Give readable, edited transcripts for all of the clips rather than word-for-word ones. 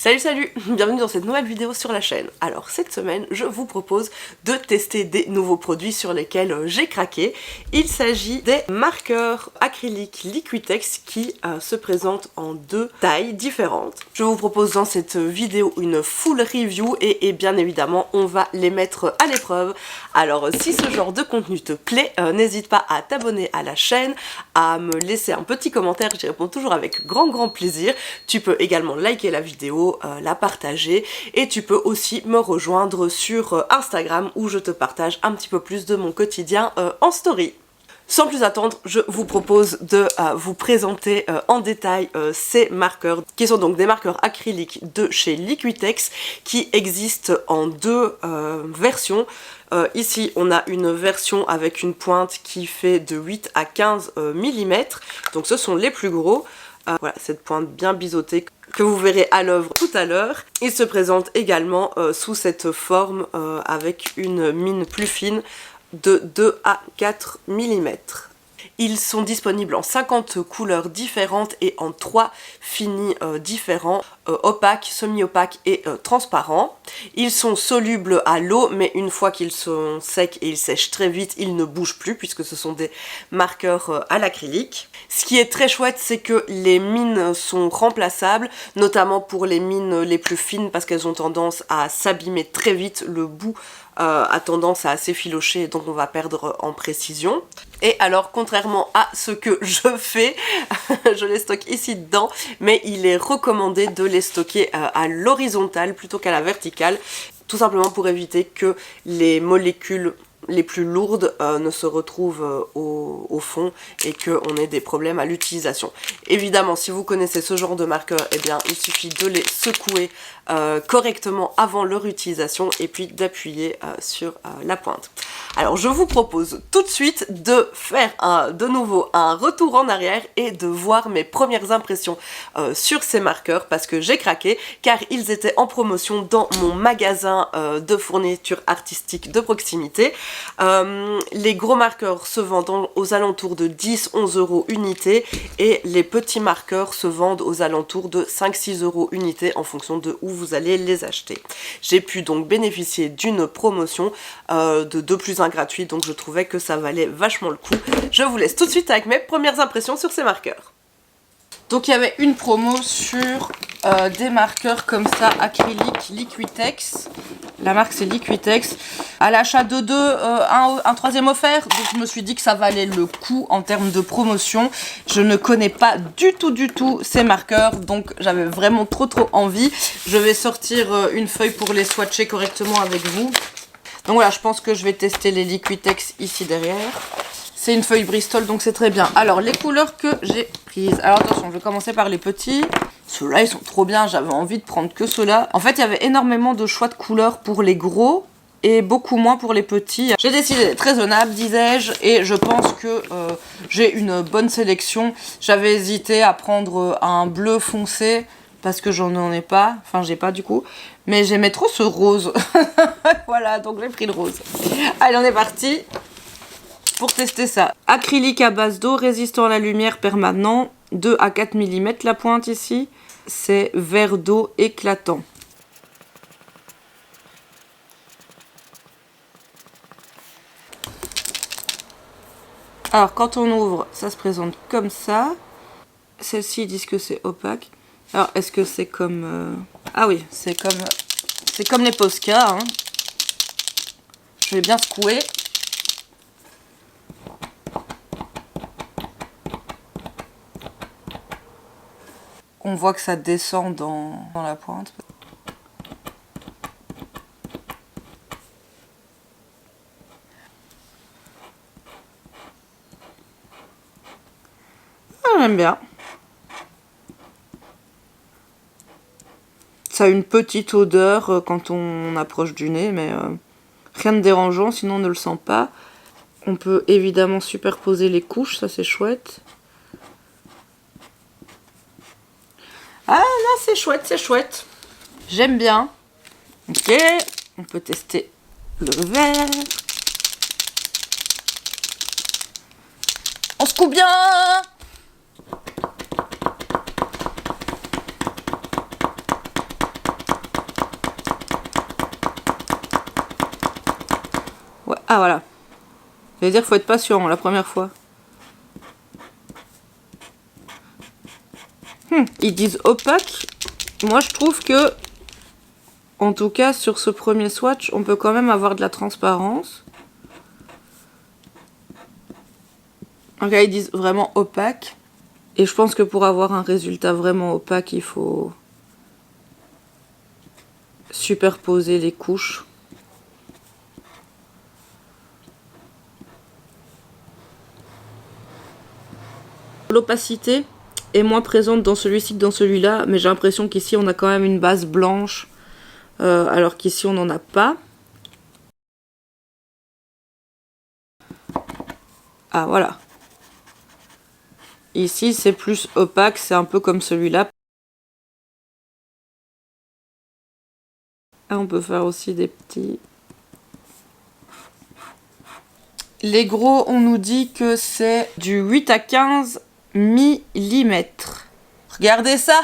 Salut, bienvenue dans cette nouvelle vidéo sur la chaîne. Alors cette semaine, je vous propose de tester des nouveaux produits sur lesquels j'ai craqué. Il s'agit des marqueurs acryliques Liquitex qui se présentent en deux tailles différentes. Je vous propose dans cette vidéo une full review et bien évidemment on va les mettre à l'épreuve. Alors si ce genre de contenu te plaît, n'hésite pas à t'abonner à la chaîne, à me laisser un petit commentaire, j'y réponds toujours avec grand plaisir. Tu peux également liker la vidéo, la partager et tu peux aussi me rejoindre sur Instagram où je te partage un petit peu plus de mon quotidien en story. Sans plus attendre, je vous propose de vous présenter en détail ces marqueurs qui sont donc des marqueurs acryliques de chez Liquitex qui existent en deux versions. Ici on a une version avec une pointe qui fait de 8 à 15 mm, donc ce sont les plus gros. Voilà, cette pointe bien biseautée que vous verrez à l'œuvre tout à l'heure. Il se présente également sous cette forme avec une mine plus fine de 2 à 4 mm. Ils sont disponibles en 50 couleurs différentes et en 3 finis différents, opaques, semi-opaques et transparents. Ils sont solubles à l'eau, mais une fois qu'ils sont secs et ils sèchent très vite, ils ne bougent plus puisque ce sont des marqueurs à l'acrylique. Ce qui est très chouette, c'est que les mines sont remplaçables, notamment pour les mines les plus fines parce qu'elles ont tendance à s'abîmer très vite, le bout a tendance à s'effilocher, donc on va perdre en précision. Et alors contrairement à ce que je fais, je les stocke ici dedans, mais il est recommandé de les stocker à l'horizontale plutôt qu'à la verticale, tout simplement pour éviter que les molécules les plus lourdes ne se retrouvent au fond et qu'on ait des problèmes à l'utilisation. Évidemment, si vous connaissez ce genre de marqueurs, eh bien il suffit de les secouer correctement avant leur utilisation et puis d'appuyer sur la pointe. Alors je vous propose tout de suite de faire de nouveau un retour en arrière et de voir mes premières impressions sur ces marqueurs parce que j'ai craqué car ils étaient en promotion dans mon magasin de fourniture artistique de proximité. Les gros marqueurs se vendent aux alentours de 10-11 € unité et les petits marqueurs se vendent aux alentours de 5-6 € unité en fonction de où vous allez les acheter. J'ai pu donc bénéficier d'une promotion de 2 plus 1 gratuit, donc je trouvais que ça valait vachement le coup. Je vous laisse tout de suite avec mes premières impressions sur ces marqueurs. Donc il y avait une promo sur des marqueurs comme ça, acrylique Liquitex. La marque c'est Liquitex. À l'achat de 2, un troisième offert. Donc je me suis dit que ça valait le coup en termes de promotion. Je ne connais pas du tout ces marqueurs. Donc j'avais vraiment trop envie. Je vais sortir une feuille pour les swatcher correctement avec vous. Donc voilà, je pense que je vais tester les Liquitex ici derrière. C'est une feuille Bristol, donc c'est très bien. Alors, les couleurs que j'ai prises. Alors, attention, je vais commencer par les petits. Ceux-là, ils sont trop bien. J'avais envie de prendre que ceux-là. En fait, il y avait énormément de choix de couleurs pour les gros et beaucoup moins pour les petits. J'ai décidé d'être raisonnable, disais-je, et je pense que j'ai une bonne sélection. J'avais hésité à prendre un bleu foncé parce que j'en ai pas. Enfin, j'ai pas du coup. Mais j'aimais trop ce rose. Voilà, donc j'ai pris le rose. Allez, on est parti. Pour tester ça, acrylique à base d'eau, résistant à la lumière, permanent, 2 à 4 mm la pointe ici, c'est vert d'eau éclatant. Alors quand on ouvre, ça se présente comme ça. Celle-ci, ils disent que c'est opaque. Alors est-ce que c'est comme... Ah oui, c'est comme les Posca. Hein. Je vais bien secouer. On voit que ça descend dans la pointe. Ah, j'aime bien. Ça a une petite odeur quand on approche du nez, mais rien de dérangeant, sinon on ne le sent pas. On peut évidemment superposer les couches, ça c'est chouette. Ah là, c'est chouette. J'aime bien. Ok, on peut tester le vert. On secoue bien. Ah voilà. Ça veut dire qu'il faut être patient la première fois. Ils disent opaque. Moi je trouve que, en tout cas sur ce premier swatch, on peut quand même avoir de la transparence. Donc là ils disent vraiment opaque. Et je pense que pour avoir un résultat vraiment opaque, il faut superposer les couches. L'opacité est moins présente dans celui-ci que dans celui-là, mais j'ai l'impression qu'ici on a quand même une base blanche, alors qu'ici on n'en a pas. Ah voilà. Ici c'est plus opaque, c'est un peu comme celui-là. Ah, on peut faire aussi des petits... Les gros, on nous dit que c'est du 8 à 15 millimètres. Regardez ça!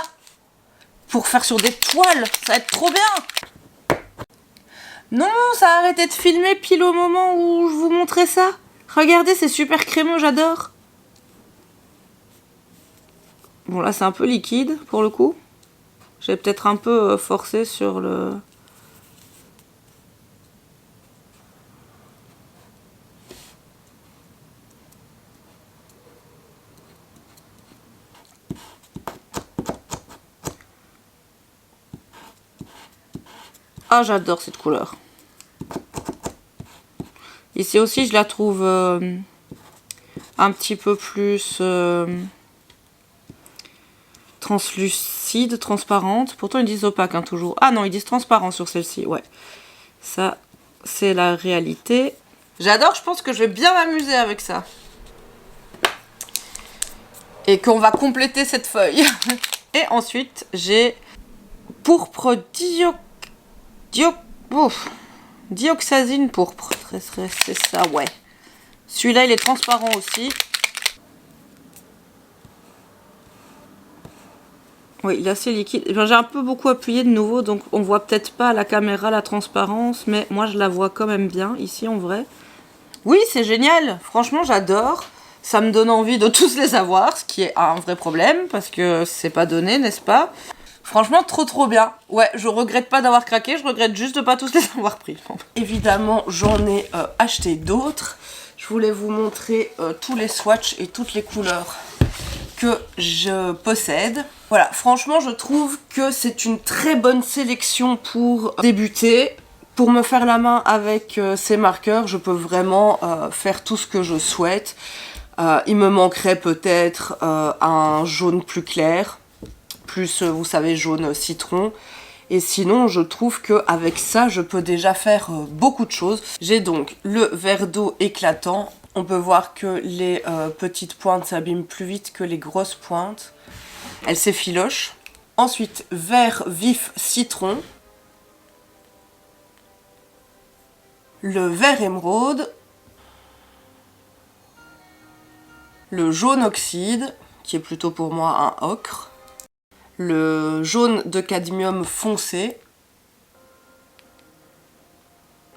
Pour faire sur des toiles, ça va être trop bien! Non, ça a arrêté de filmer pile au moment où je vous montrais ça. Regardez, c'est super crémeux, j'adore. Bon, là, c'est un peu liquide, pour le coup. J'ai peut-être un peu forcé sur le... Ah, j'adore cette couleur. Ici aussi, je la trouve un petit peu plus translucide, transparente. Pourtant, ils disent opaque, hein, toujours. Ah non, ils disent transparent sur celle-ci, ouais. Ça, c'est la réalité. J'adore, je pense que je vais bien m'amuser avec ça. Et qu'on va compléter cette feuille. Et ensuite, j'ai pourpre dioxazine pourpre. C'est ça, ouais. Celui-là, il est transparent aussi. Oui, il est assez liquide. J'ai un peu beaucoup appuyé de nouveau, donc on voit peut-être pas à la caméra la transparence, mais moi je la vois quand même bien, ici en vrai. Oui, c'est génial. Franchement, j'adore. Ça me donne envie de tous les avoir, ce qui est un vrai problème, parce que c'est pas donné, n'est-ce pas? Franchement, trop bien. Ouais, je regrette pas d'avoir craqué, je regrette juste de pas tous les avoir pris. Évidemment, j'en ai acheté d'autres. Je voulais vous montrer tous les swatchs et toutes les couleurs que je possède. Voilà, franchement, je trouve que c'est une très bonne sélection pour débuter. Pour me faire la main avec ces marqueurs, je peux vraiment faire tout ce que je souhaite. Il me manquerait peut-être un jaune plus clair, plus, vous savez, jaune citron. Et sinon, je trouve qu'avec ça, je peux déjà faire beaucoup de choses. J'ai donc le vert d'eau éclatant. On peut voir que les petites pointes s'abîment plus vite que les grosses pointes. Elles s'effilochent. Ensuite, vert vif citron. Le vert émeraude. Le jaune oxyde, qui est plutôt pour moi un ocre. Le jaune de cadmium foncé.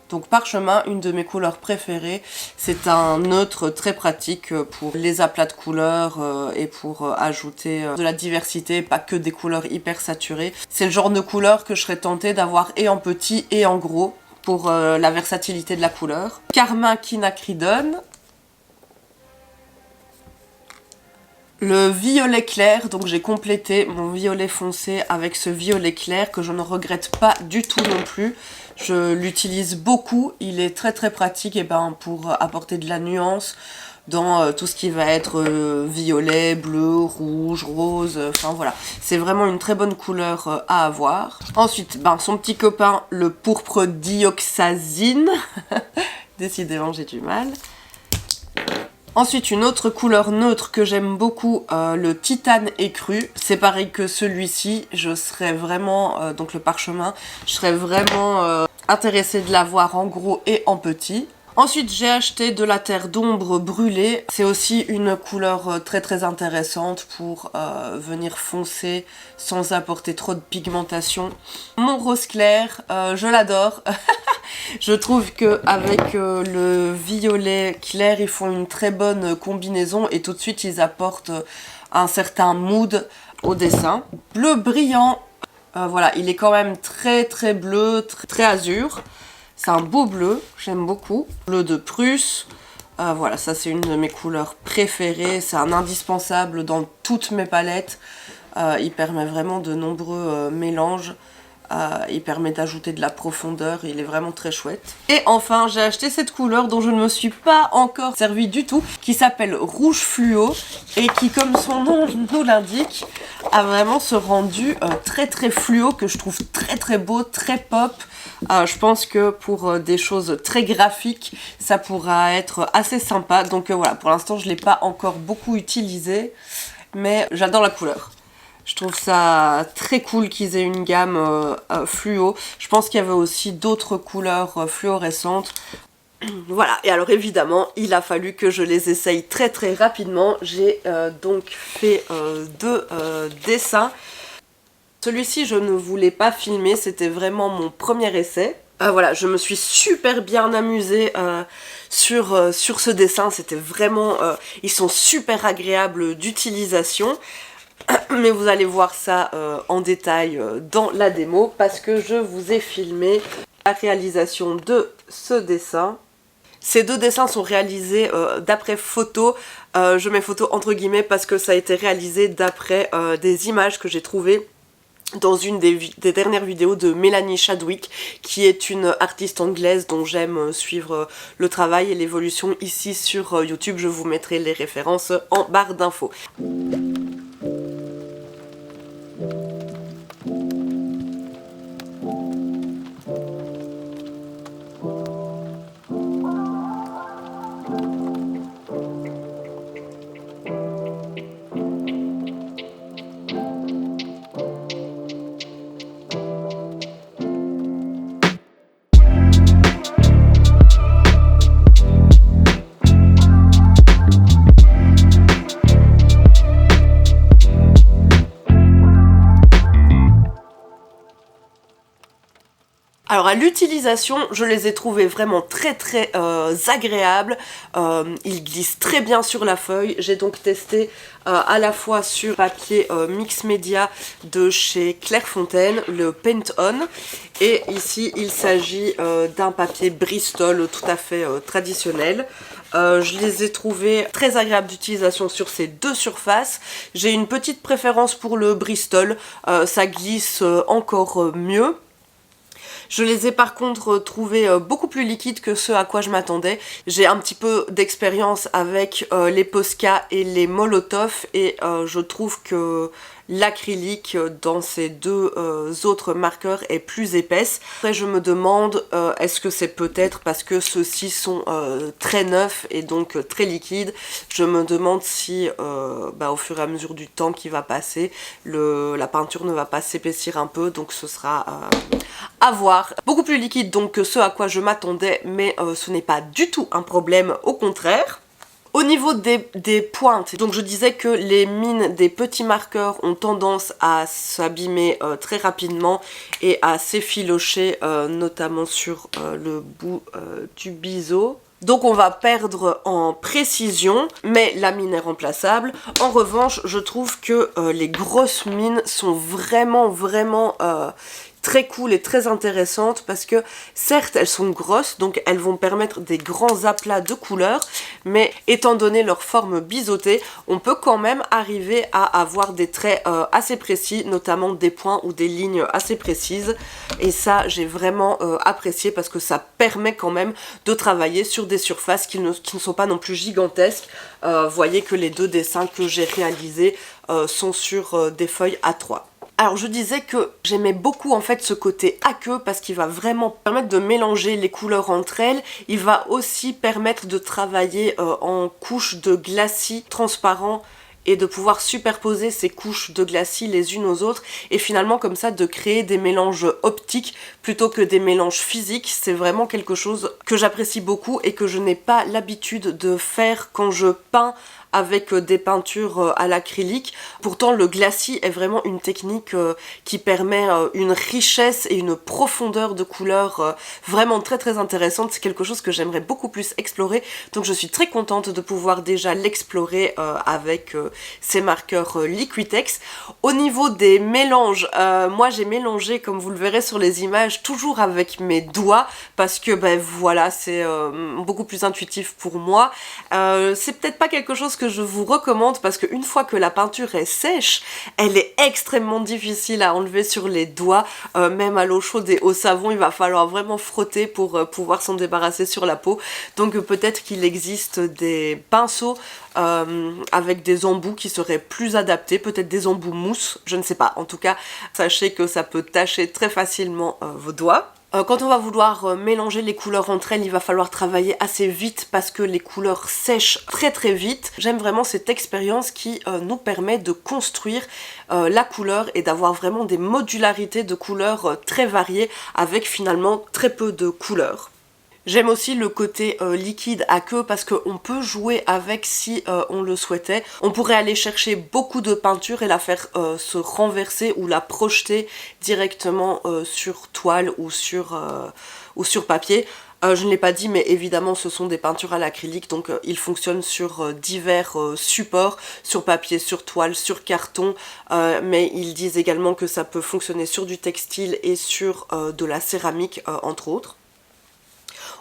Donc parchemin, une de mes couleurs préférées. C'est un neutre très pratique pour les aplats de couleurs et pour ajouter de la diversité, pas que des couleurs hyper saturées. C'est le genre de couleur que je serais tentée d'avoir et en petit et en gros pour la versatilité de la couleur. Carmin quinacridone. Le violet clair, donc j'ai complété mon violet foncé avec ce violet clair que je ne regrette pas du tout non plus. Je l'utilise beaucoup, il est très pratique et pour apporter de la nuance dans tout ce qui va être violet, bleu, rouge, rose, enfin voilà. C'est vraiment une très bonne couleur à avoir. Ensuite, son petit copain, le pourpre dioxazine. Décidément, j'ai du mal. Ensuite, une autre couleur neutre que j'aime beaucoup, le titane écru. C'est pareil que celui-ci, je serais vraiment, donc le parchemin, je serais vraiment intéressée de l'avoir en gros et en petit. Ensuite, j'ai acheté de la terre d'ombre brûlée. C'est aussi une couleur très intéressante pour venir foncer sans apporter trop de pigmentation. Mon rose clair, je l'adore. Je trouve qu'avec le violet clair, ils font une très bonne combinaison et tout de suite ils apportent un certain mood au dessin. Bleu brillant, voilà, il est quand même très très bleu, très azur. C'est un beau bleu, j'aime beaucoup. Bleu de Prusse, voilà, ça c'est une de mes couleurs préférées. C'est un indispensable dans toutes mes palettes. Il permet vraiment de nombreux mélanges. Il permet d'ajouter de la profondeur, il est vraiment très chouette. Et enfin, j'ai acheté cette couleur dont je ne me suis pas encore servi du tout, qui s'appelle Rouge Fluo, et qui, comme son nom nous l'indique, a vraiment ce rendu très très fluo que je trouve très très beau, très pop. Je pense que pour des choses très graphiques, ça pourra être assez sympa. Donc voilà, pour l'instant, je ne l'ai pas encore beaucoup utilisé, mais j'adore la couleur. Je trouve ça très cool qu'ils aient une gamme fluo. Je pense qu'il y avait aussi d'autres couleurs fluorescentes. Voilà, et alors évidemment, il a fallu que je les essaye très très rapidement. J'ai donc fait deux dessins. Celui-ci, je ne voulais pas filmer, c'était vraiment mon premier essai. Voilà, je me suis super bien amusée sur ce dessin. C'était vraiment... ils sont super agréables d'utilisation. Mais vous allez voir ça en détail dans la démo parce que je vous ai filmé la réalisation de ce dessin. Ces deux dessins sont réalisés d'après photos. Je mets photos entre guillemets parce que ça a été réalisé d'après des images que j'ai trouvées dans une des dernières vidéos de Mélanie Chadwick, qui est une artiste anglaise dont j'aime suivre le travail et l'évolution ici sur YouTube. Je vous mettrai les références en barre d'infos. Alors à l'utilisation, je les ai trouvés vraiment très très agréables. Ils glissent très bien sur la feuille. J'ai donc testé à la fois sur papier mix média de chez Clairefontaine, le Paint On. Et ici, il s'agit d'un papier Bristol tout à fait traditionnel. Je les ai trouvés très agréables d'utilisation sur ces deux surfaces. J'ai une petite préférence pour le Bristol, ça glisse encore mieux. Je les ai par contre trouvés beaucoup plus liquides que ce à quoi je m'attendais. J'ai un petit peu d'expérience avec les Posca et les Molotov et je trouve que l'acrylique dans ces deux autres marqueurs est plus épaisse. Après je me demande est-ce que c'est peut-être parce que ceux-ci sont très neufs et donc très liquides. Je me demande si au fur et à mesure du temps qui va passer, la peinture ne va pas s'épaissir un peu, donc ce sera à voir. Beaucoup plus liquide donc que ce à quoi je m'attendais, mais ce n'est pas du tout un problème, au contraire. Au niveau des pointes, donc je disais que les mines des petits marqueurs ont tendance à s'abîmer très rapidement et à s'effilocher, notamment sur le bout du biseau. Donc on va perdre en précision, mais la mine est remplaçable. En revanche, je trouve que les grosses mines sont vraiment très cool et très intéressantes parce que certes elles sont grosses, donc elles vont permettre des grands aplats de couleurs, mais étant donné leur forme biseautée, on peut quand même arriver à avoir des traits assez précis, notamment des points ou des lignes assez précises, et ça j'ai vraiment apprécié parce que ça permet quand même de travailler sur des surfaces qui ne sont pas non plus gigantesques. Voyez que les deux dessins que j'ai réalisés sont sur des feuilles A3. Alors je disais que j'aimais beaucoup en fait ce côté aqueux parce qu'il va vraiment permettre de mélanger les couleurs entre elles. Il va aussi permettre de travailler en couches de glacis transparents et de pouvoir superposer ces couches de glacis les unes aux autres et finalement comme ça de créer des mélanges optiques plutôt que des mélanges physiques. C'est vraiment quelque chose que j'apprécie beaucoup et que je n'ai pas l'habitude de faire quand je peins avec des peintures à l'acrylique. Pourtant le glacis est vraiment une technique qui permet une richesse et une profondeur de couleurs vraiment très très intéressante. C'est quelque chose que j'aimerais beaucoup plus explorer, donc je suis très contente de pouvoir déjà l'explorer avec ces marqueurs Liquitex. Au niveau des mélanges, moi j'ai mélangé, comme vous le verrez sur les images, toujours avec mes doigts parce que ben voilà, c'est beaucoup plus intuitif pour moi. C'est peut-être pas quelque chose que je vous recommande parce qu'une fois que la peinture est sèche, elle est extrêmement difficile à enlever sur les doigts, même à l'eau chaude et au savon, il va falloir vraiment frotter pour pouvoir s'en débarrasser sur la peau. Donc peut-être qu'il existe des pinceaux avec des embouts qui seraient plus adaptés, peut-être des embouts mousse, je ne sais pas. En tout cas, sachez que ça peut tacher très facilement vos doigts. Quand on va vouloir mélanger les couleurs entre elles, il va falloir travailler assez vite parce que les couleurs sèchent très très vite. J'aime vraiment cette expérience qui nous permet de construire la couleur et d'avoir vraiment des modularités de couleurs très variées avec finalement très peu de couleurs. J'aime aussi le côté liquide à queue parce qu'on peut jouer avec si on le souhaitait. On pourrait aller chercher beaucoup de peinture et la faire se renverser ou la projeter directement sur toile ou sur papier. Je ne l'ai pas dit, mais évidemment ce sont des peintures à l'acrylique, donc ils fonctionnent sur divers supports, sur papier, sur toile, sur carton, mais ils disent également que ça peut fonctionner sur du textile et sur de la céramique entre autres.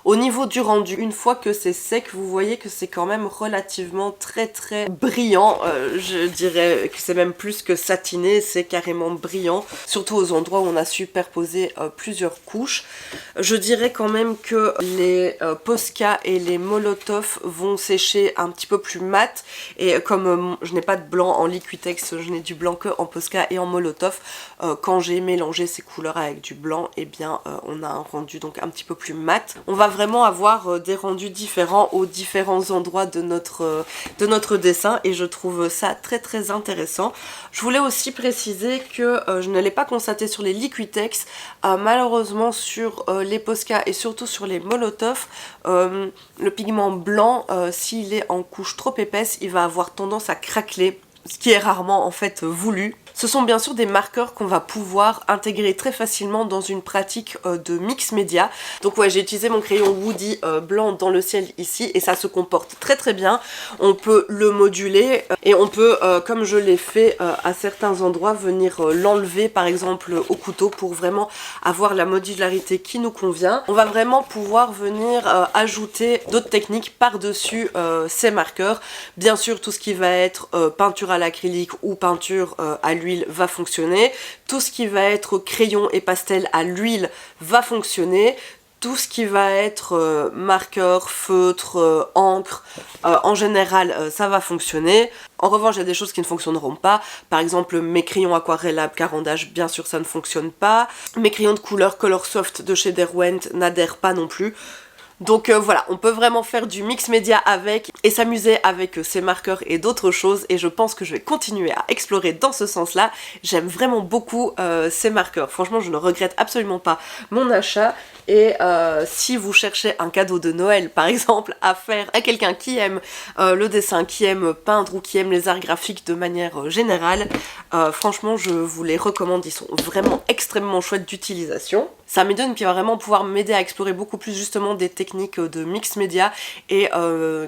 Au niveau du rendu, une fois que c'est sec, vous voyez que c'est quand même relativement très très brillant. Je dirais que c'est même plus que satiné, c'est carrément brillant. Surtout aux endroits où on a superposé plusieurs couches. Je dirais quand même que les Posca et les Molotov vont sécher un petit peu plus mat. Et comme je n'ai pas de blanc en Liquitex, je n'ai du blanc que en Posca et en Molotov. Quand j'ai mélangé ces couleurs avec du blanc, eh bien on a un rendu donc un petit peu plus mat. On va vraiment avoir des rendus différents aux différents endroits de notre dessin et je trouve ça très très intéressant. Je voulais aussi préciser que je ne l'ai pas constaté sur les Liquitex, malheureusement sur les Posca et surtout sur les Molotov, le pigment blanc, s'il est en couche trop épaisse, il va avoir tendance à craqueler, ce qui est rarement en fait voulu. Ce sont bien sûr des marqueurs qu'on va pouvoir intégrer très facilement dans une pratique de mix média. Donc ouais, j'ai utilisé mon crayon Woody blanc dans le ciel ici et ça se comporte très très bien. On peut le moduler et on peut, comme je l'ai fait à certains endroits, venir l'enlever par exemple au couteau pour vraiment avoir la modularité qui nous convient. On va vraiment pouvoir venir ajouter d'autres techniques par-dessus ces marqueurs. Bien sûr, tout ce qui va être peinture à l'acrylique ou peinture à l'huile va fonctionner, tout ce qui va être crayon et pastel à l'huile va fonctionner, tout ce qui va être marqueur, feutre, encre, en général ça va fonctionner. En revanche, il y a des choses qui ne fonctionneront pas, par exemple mes crayons aquarellables Caran-d'Ache, bien sûr ça ne fonctionne pas, mes crayons de couleur Color Soft de chez Derwent n'adhèrent pas non plus. Donc voilà, on peut vraiment faire du mix média avec et s'amuser avec ces marqueurs et d'autres choses et je pense que je vais continuer à explorer dans ce sens-là. J'aime vraiment beaucoup ces marqueurs, franchement je ne regrette absolument pas mon achat et si vous cherchez un cadeau de Noël par exemple à faire à quelqu'un qui aime le dessin, qui aime peindre ou qui aime les arts graphiques de manière générale, franchement je vous les recommande, ils sont vraiment extrêmement chouettes d'utilisation. Ça m'étonne qui va vraiment pouvoir m'aider à explorer beaucoup plus justement des techniques de mix média et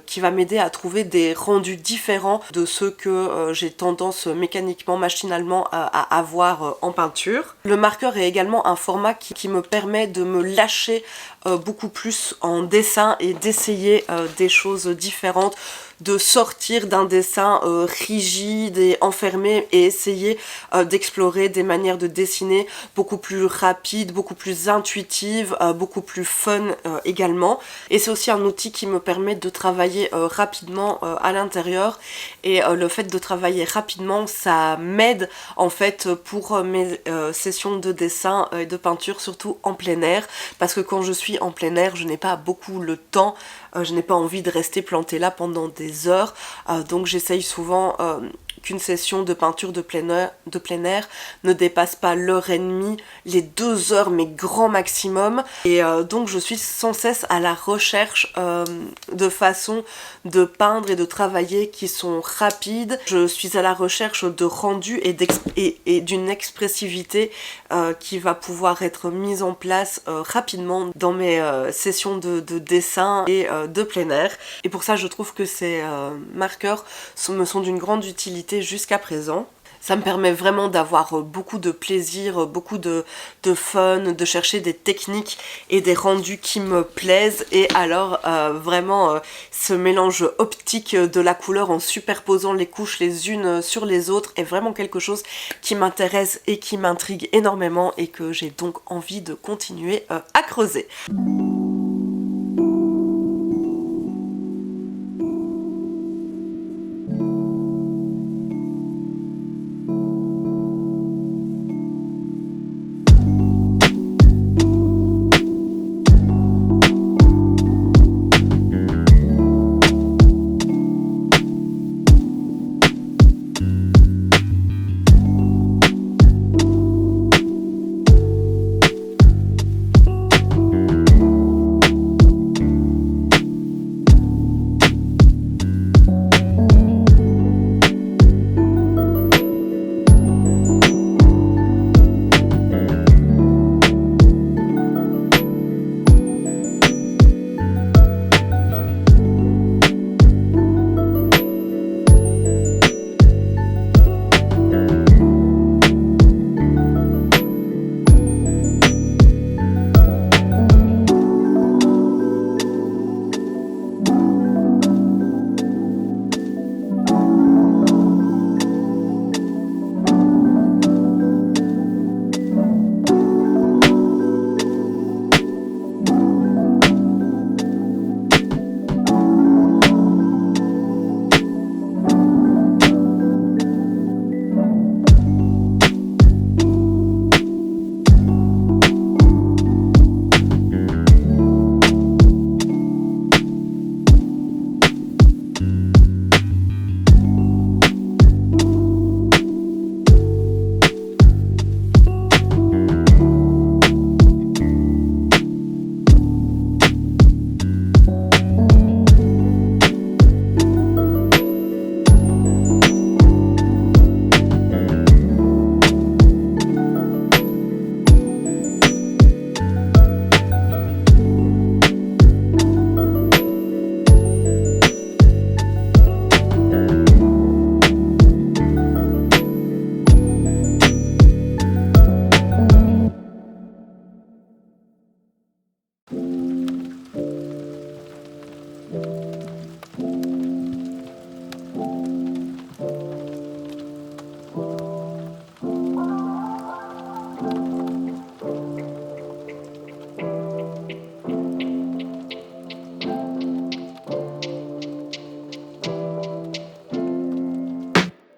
qui va m'aider à trouver des rendus différents de ceux que j'ai tendance mécaniquement, machinalement à avoir en peinture. Le marqueur est également un format qui me permet de me lâcher beaucoup plus en dessin et d'essayer des choses différentes, de sortir d'un dessin rigide et enfermé et essayer d'explorer des manières de dessiner beaucoup plus rapides, beaucoup plus intuitives, beaucoup plus fun également. Et c'est aussi un outil qui me permet de travailler rapidement à l'intérieur et le fait de travailler rapidement, ça m'aide en fait pour mes sessions de dessin et de peinture, surtout en plein air, parce que quand je suis en plein air, je n'ai pas beaucoup le temps, je n'ai pas envie de rester plantée là pendant des heures, donc j'essaye souvent qu'une session de peinture de plein air ne dépasse pas l'heure et demie, les 2 heures, mais grand maximum. Et donc je suis sans cesse à la recherche de façons de peindre et de travailler qui sont rapides. Je suis à la recherche de rendu et d'une expressivité qui va pouvoir être mise en place rapidement dans mes sessions de dessin et de plein air. Et pour ça, je trouve que ces marqueurs me sont d'une grande utilité jusqu'à présent. Ça me permet vraiment d'avoir beaucoup de plaisir, beaucoup de fun, de chercher des techniques et des rendus qui me plaisent. Et alors vraiment ce mélange optique de la couleur en superposant les couches les unes sur les autres est vraiment quelque chose qui m'intéresse et qui m'intrigue énormément et que j'ai donc envie de continuer à creuser.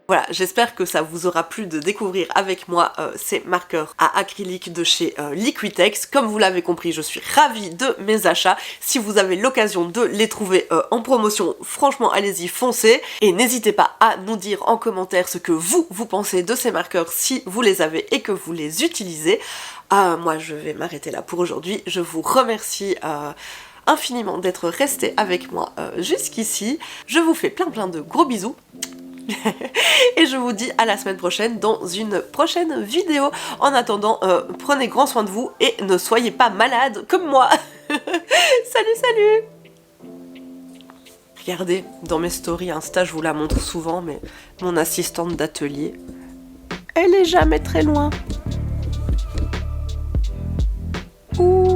Voilà, j'espère que ça vous aura plu de découvrir avec moi ces marqueurs à acrylique de chez Liquitex. Comme vous l'avez compris, je suis ravie de mes achats. Si vous avez l'occasion de les trouver en promotion, franchement allez-y, foncez. Et n'hésitez pas à nous dire en commentaire ce que vous pensez de ces marqueurs si vous les avez et que vous les utilisez. Moi je vais m'arrêter là pour aujourd'hui. Je vous remercie infiniment d'être resté avec moi jusqu'ici. Je vous fais plein de gros bisous. Et je vous dis à la semaine prochaine dans une prochaine vidéo. En attendant, prenez grand soin de vous et ne soyez pas malades comme moi. Salut. Regardez, dans mes stories Insta, je vous la montre souvent, mais mon assistante d'atelier, elle est jamais très loin. Ouh.